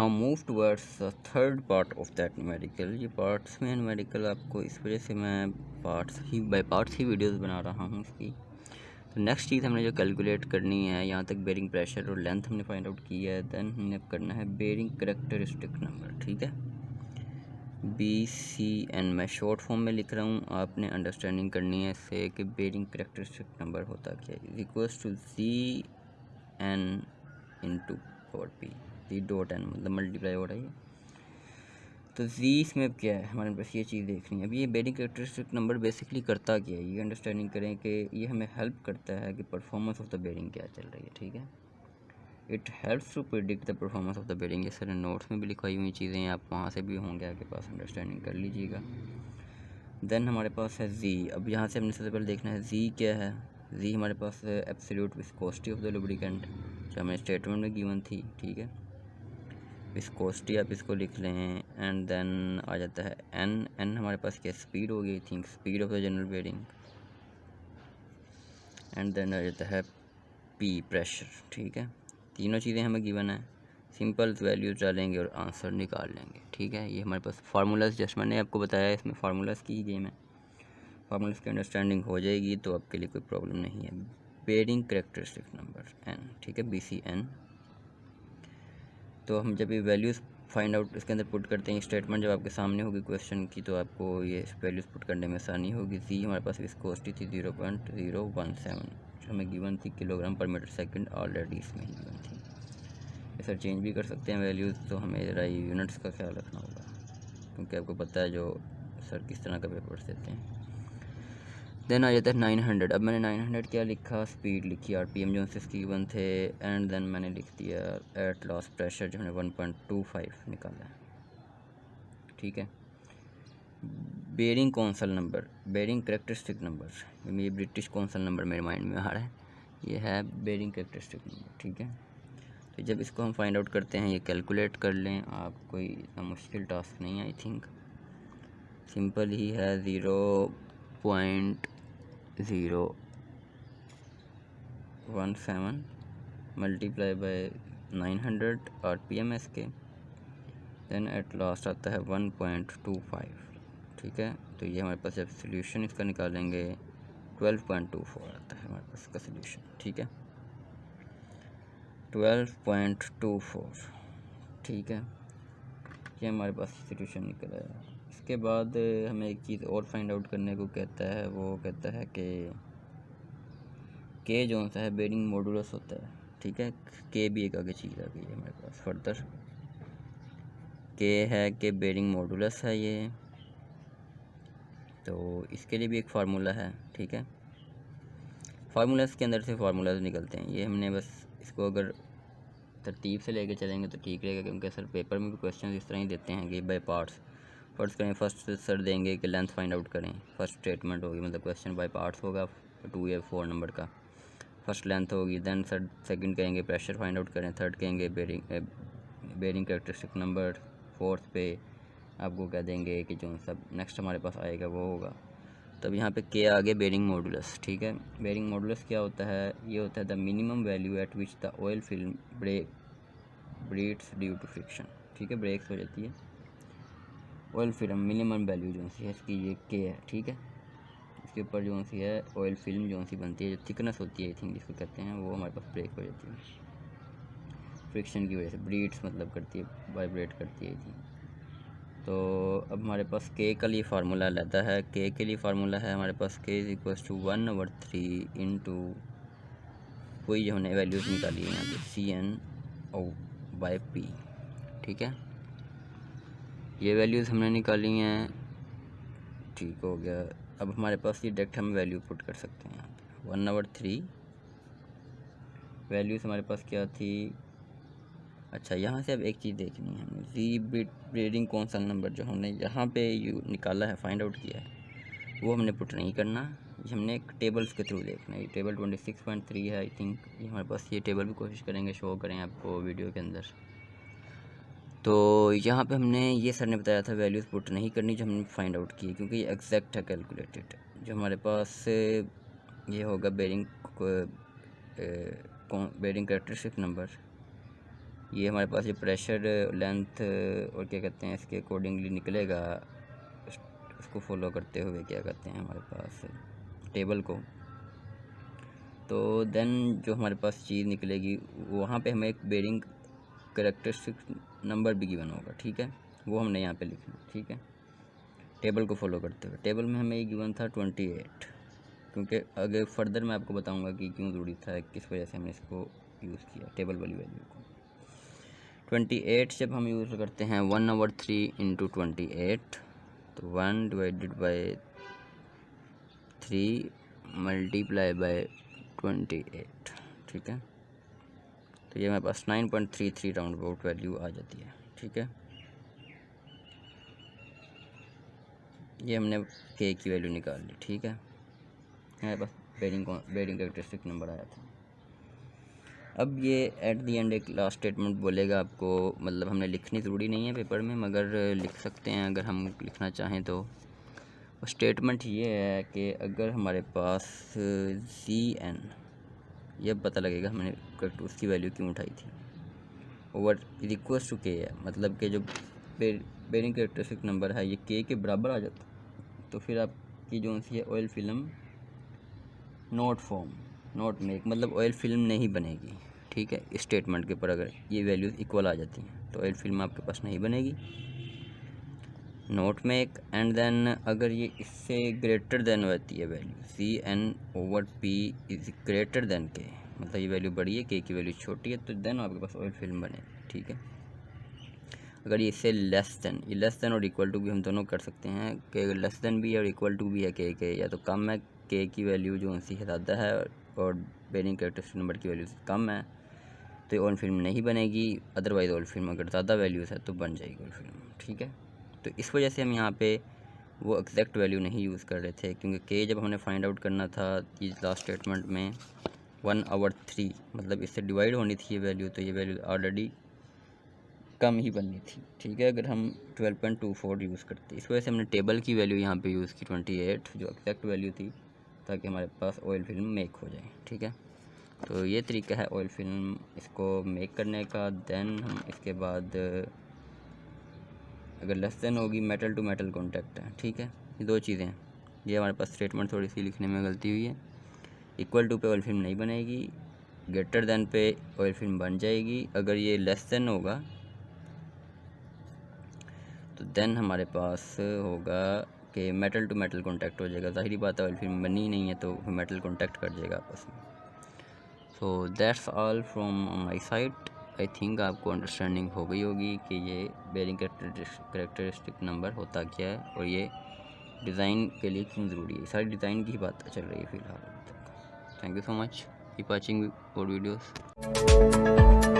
Now move towards the third part of that numerical. ये parts में numerical आपको इस वजह से मैं बाय पार्ट्स ही वीडियोस बना रहा हूँ इसकी। तो नेक्स्ट चीज़ हमने जो कैलकुलेट करनी है, यहाँ तक बेरिंग प्रेशर और लेंथ हमने फाइंड आउट की है। देन हमने करना है बेरिंग करेक्टरिस्टिक नंबर, ठीक है, BCN मैं शॉर्ट फॉर्म में लिख रहा हूँ, आपने अंडरस्टैंडिंग करनी है इससे कि बेरिंग करेक्टरिस्टिक नंबर होता क्या है। Equals to ZN into P, Z.N मतलब मल्टीप्लाई हो रहा है। तो Z इसमें अब क्या है, हमारे पास ये चीज़ देखनी है। अभी ये बेरिंग करेक्टरिस्टिक नंबर बेसिकली करता क्या है, ये अंडरस्टैंडिंग करें कि ये हमें हेल्प करता है कि परफॉर्मेंस ऑफ द बेरिंग क्या चल रही है, ठीक है। It helps to predict the performance of the bearing. ये सारे नोट्स में भी लिखवाई हुई चीज़ें हैं, आप वहाँ से भी होंगे आपके पास, अंडरस्टैंडिंग कर लीजिएगा। देन हमारे पास है Z। अब यहाँ से हमने सबसे पहले देखना है Z क्या है। Z हमारे पास है absolute viscosity of the lubricant, जो हमें स्टेटमेंट में गिवन थी, ठीक है। विस्कोसिटी आप इसको लिख लें। एंड देन आ जाता है N हमारे पास क्या स्पीड हो गई, think speed of the general bearing. And then आ जाता है P प्रेशर, ठीक है। तीनों चीज़ें हमें गिवन है, सिंपल वैल्यूज डालेंगे और आंसर निकाल लेंगे, ठीक है। ये हमारे पास फार्मूलाज जस्ट मैंने आपको बताया, इसमें फार्मूलाज की ही गेम है, फार्मूलाज की अंडरस्टैंडिंग हो जाएगी तो आपके लिए कोई प्रॉब्लम नहीं है। बेरिंग करेक्टरिस्टिक नंबर N, ठीक है, BCN। तो हम जब ये वैल्यूज़ फाइंड आउट इसके अंदर पुट करते हैं, स्टेटमेंट जब आपके सामने होगी क्वेश्चन की, तो आपको ये वैल्यूज़ पुट करने में आसानी होगी। Z हमारे पास विस्कोसिटी थी 0.017, जो हमें गिवन थी किलोग्राम पर मीटर सेकंड, ऑलरेडी इसमें ही गिवन थी। ये सर चेंज भी कर सकते हैं वैल्यूज़, तो हमें ज़रा यूनिट्स का ख्याल रखना होगा, क्योंकि आपको पता है जो सर किस तरह का पेपर्स देते हैं। देन आ जाता है 900। अब मैंने 900 क्या लिखा, स्पीड लिखी, RPM जो से इसकी गिवन थे। एंड देन मैंने लिख दिया एट लास्ट प्रेशर, जो हमने 1.25 निकाला है, ठीक है। Bearing council number, bearing characteristic number, ये ब्रिटिश कौंसल नंबर मेरे माइंड में आ रहा है, ये है बेरिंग करेक्टरिस्टिक नंबर, ठीक है। तो जब इसको हम फाइंड आउट करते हैं, ये कैलकुलेट कर लें आप, कोई इतना मुश्किल टास्क नहीं है, आई थिंक सिंपल ही है। 0.017 मल्टीप्लाई बाय 900 RPM इसके। देन एट लास्ट आता है 1.25, ठीक है। तो ये हमारे पास जब सोल्यूशन इसका निकालेंगे 12.24 आता है हमारे पास इसका सोल्यूशन, ठीक है, 12.24, ठीक है। ये हमारे पास सोल्यूशन निकला है। इसके बाद हमें एक चीज़ और फाइंड आउट करने को कहता है, वो कहता है कि K जो सा है बेरिंग मॉडुलस होता है, ठीक है। K भी एक आगे चीज़ आ गई है हमारे पास फर्दर, K है कि बेरिंग मॉडुलस है ये, तो इसके लिए भी एक फार्मूला है, ठीक है। फार्मूलाज के अंदर से फार्मूलाज निकलते हैं, ये हमने बस इसको अगर तरतीब से लेके चलेंगे तो ठीक रहेगा, क्योंकि सर पेपर में भी क्वेश्चन इस तरह ही देते हैं कि बाय पार्ट्स। फर्स्ट करें, फर्स्ट सर देंगे कि लेंथ फाइंड आउट करें, फर्स्ट स्टेटमेंट होगी, मतलब क्वेश्चन बाय पार्ट्स होगा 2 या 4 नंबर का, फर्स्ट लेंथ होगी। देन सर सेकंड कहेंगे प्रेशर फाइंड आउट करें, थर्ड कहेंगे बेरिंग करेक्टरिस्टिक नंबर, फोर्थ पे आपको कह देंगे कि जो सब नेक्स्ट हमारे पास आएगा वो होगा। तब यहाँ पे के आगे बेरिंग मॉडुलस, ठीक है। बेरिंग मॉडुलस क्या होता है, ये होता है the minimum value at which the oil film breaks due to friction, ठीक है, ब्रेक्स हो जाती है ऑयल फिल्म, मिनिमम वैल्यू जो सी है इसकी ये के है, ठीक है। इसके ऊपर जो सी है ऑयल फिल्म जो सी बनती है, जो थिकनेस होती है आई थिंक जिसको कहते हैं, वो हमारे पास ब्रेक हो जाती है फ्रिक्शन की वजह से, ब्रीड्स मतलब करती है, वाइब्रेट करती है थी। तो अब हमारे पास के का लिए फार्मूला रहता है, के के लिए फार्मूला है हमारे पास के इज इक्वल टू 1/3 इंटू कोई जो हमने वैल्यूज़ निकाली है यहाँ पे CN/P, ठीक है। ये वैल्यूज़ हमने निकाली हैं, ठीक हो गया। अब हमारे पास ये डायरेक्ट हम वैल्यू पुट कर सकते हैं यहाँ पे 1/3 वैल्यूज़ हमारे पास क्या थी। अच्छा, यहाँ से अब एक चीज़ देखनी है हमें, Z ब्रीडिंग कौंसल नंबर जो हमने यहाँ पे निकाला है, फाइंड आउट किया है, वो हमने पुट नहीं करना, ये हमने एक टेबल्स के थ्रू देखना है। ये टेबल 26.3 है आई थिंक, ये हमारे पास, ये टेबल भी कोशिश करेंगे शो करें आपको वीडियो के अंदर। तो यहाँ पे हमने, ये सर ने बताया था वैल्यूज़ पुट नहीं करनी जो हमने फाइंड आउट की, क्योंकि ये एग्जैक्ट है कैलकुलेटेड। जो हमारे पास ये होगा बेरिंग करेक्टरिस्टिक नंबर, ये हमारे पास जो प्रेशर लेंथ और क्या कहते हैं इसके अकॉर्डिंगली निकलेगा, उसको फॉलो करते हुए क्या कहते हैं हमारे पास टेबल को, तो देन जो हमारे पास चीज़ निकलेगी वहाँ पे हमें एक बेरिंग कैरेक्टरिस्टिक नंबर भी गिवन होगा, ठीक है, वो हमने यहाँ पे लिखना, ठीक है, टेबल को फॉलो करते हुए। टेबल में हमें ये गिवन था 28, क्योंकि आगे फर्दर मैं आपको बताऊंगा कि क्यों ज़रूरी था, किस वजह से हमने इसको यूज़ किया टेबल वाली वैल्यू को। 28 जब हम यूज़ करते हैं 1/3 इंटू 28, तो 1 डिवाइडेड बाई 3 मल्टीप्लाई बाई 28, ठीक है, तो ये हमारे पास 9.33 राउंड अबाउट वैल्यू आ जाती है, ठीक है। ये हमने के की वैल्यू निकाल ली, ठीक है, हमारे पास बेरिंग कैरेक्टरिस्टिक नंबर आया था। अब ये एट दी एंड एक लास्ट स्टेटमेंट बोलेगा आपको, मतलब हमने लिखनी ज़रूरी नहीं है पेपर में, मगर लिख सकते हैं अगर हम लिखना चाहें तो। स्टेटमेंट ये है कि अगर हमारे पास CN, ये पता लगेगा हमने उसकी वैल्यू क्यों उठाई थी, ओवर इज इक्वल्स टू के है, मतलब कि जो बेरिंग कैरेक्टरिस्टिक नंबर है ये के बराबर आ जाता, तो फिर आपकी जो सी है oil film not form, not make, मतलब ऑयल फिल्म नहीं बनेगी, ठीक है। इस स्टेटमेंट के ऊपर अगर ये वैल्यूज़ इक्वल आ जाती हैं तो ऑयल फिल्म आपके पास नहीं बनेगी, नॉट मेक। एंड देन अगर ये इससे ग्रेटर देन होती है value CN/P is greater than के, मतलब ये वैल्यू बड़ी है, के की वैल्यू छोटी है, तो देन आपके पास ऑयल फिल्म बनेगी, ठीक है। अगर ये इससे लेस देन, ये लेस देन और इक्वल टू भी हम दोनों कर सकते हैं कि अगर लेस देन भी है और इक्वल टू भी है के या तो कम है, के की वैल्यू जो उनसी है ज़्यादा है और बेरिंग कैरेक्टरिस्टिक नंबर की वैल्यू कम है, तो ये ऑयल फिल्म नहीं बनेगी। अदरवाइज ऑयल फिल्म अगर ज़्यादा वैल्यूज़ है तो बन जाएगी ऑयल फिल्म, ठीक है। तो इस वजह से हम यहाँ पे वो एग्जैक्ट वैल्यू नहीं यूज़ कर रहे थे, क्योंकि के जब हमने फाइंड आउट करना था इस लास्ट स्टेटमेंट में 1/3, मतलब इससे डिवाइड होनी थी ये वैल्यू, तो ये वैल्यू ऑलरेडी कम ही बननी थी, ठीक है, अगर हम 12.24 यूज़ करते। इस वजह से हमने टेबल की वैल्यू यहाँ पे यूज़ की 28, जो एग्जैक्ट वैल्यू थी, ताकि हमारे पास ऑयल फिल्म मेक हो जाए, ठीक है। तो ये तरीका है ऑयल फिल्म इसको मेक करने का। देन हम इसके बाद अगर लेस देन होगी, मेटल टू मेटल कॉन्टैक्ट है, ठीक है, ये दो चीज़ें हैं। ये हमारे पास स्टेटमेंट थोड़ी सी लिखने में गलती हुई है। इक्वल टू पे ऑयल फिल्म नहीं बनेगी, ग्रेटर देन पे ऑयल फिल्म बन जाएगी। अगर ये लेस देन होगा तो देन हमारे पास होगा कि मेटल टू मेटल कॉन्टैक्ट हो जाएगा। ज़ाहिरी बात है ऑयल फिल्म बनी नहीं है तो मेटल कॉन्टैक्ट कर जाएगा आपस में। So that's all from my side. I think आपको अंडरस्टैंडिंग हो गई होगी कि ये बेरिंग कैरेक्टरिस्टिक नंबर होता क्या है और ये डिज़ाइन के लिए क्यों ज़रूरी है। सारी डिज़ाइन की ही बात चल रही है फ़िलहाल अभी तक। Thank you so much, keep watching और वीडियोज़।